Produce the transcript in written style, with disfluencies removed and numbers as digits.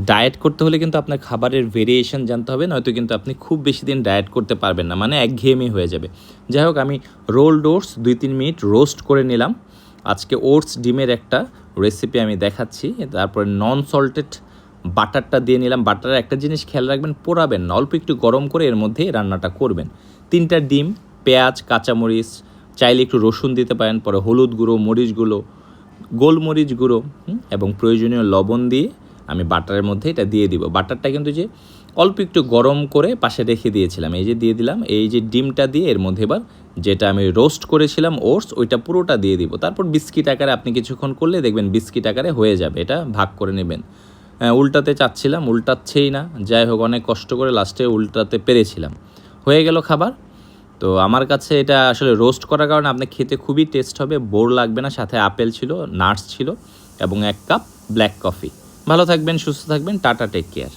Diet করতে হলে কিন্তু আপনার খাবারের ভেরিয়েশন জানতে হবে, নয়তো কিন্তু আপনি খুব বেশি দিন ডায়েট করতে পারবেন না, মানে একঘেয়েমি হয়ে যাবে। যাই হোক, আমি রোলড ওটস 2-3 মিনিট রোস্ট করে নিলাম। আজকে ওটস ডিমের একটা রেসিপি আমি দেখাচ্ছি। তারপরে নন সল্টেড বাটারটা দিয়ে নিলাম। বাটারের একটা জিনিস খেয়াল রাখবেন, পোড়াবেন না, অল্প একটু গরম করে এর মধ্যেই রান্নাটা করবেন। 3টা ডিম, পেঁয়াজ, কাঁচামরিচ, চাইলে একটু রসুন দিতে পারেন, পরে হলুদ গুঁড়ো, মরিচ গুঁড়ো, গোলমরিচ গুঁড়ো এবং প্রয়োজনীয় লবণ দিয়ে আমি বাটারের মধ্যে এটা দিয়ে দিব। বাটারটা কিন্তু যে অল্প একটু গরম করে পাশে রেখে দিয়েছিলাম, এই যে দিয়ে দিলাম। এই যে ডিমটা দিয়ে এর মধ্যে এবার যেটা আমি রোস্ট করেছিলাম ওটস, ওইটা পুরোটা দিয়ে দিব। তারপর বিস্কিট আকারে আপনি কিছুক্ষণ করলে দেখবেন বিস্কিট আকারে হয়ে যাবে, এটা ভাগ করে নেবেন। উল্টাতে চাচ্ছিলাম, উল্টাচ্ছেই না। যাই হোক, অনেক কষ্ট করে লাস্টে উল্টাতে পেরেছিলাম, হয়ে গেল খাবার। তো আমার কাছে এটা আসলে রোস্ট করার কারণে আপনি খেতে খুবই টেস্ট হবে, বোর লাগবে না। সাথে আপেল ছিল, নাটস ছিল এবং 1 কাপ ব্ল্যাক কফি। ভালো থাকবেন, সুস্থ থাকবেন, টাটা, টেক কেয়ার।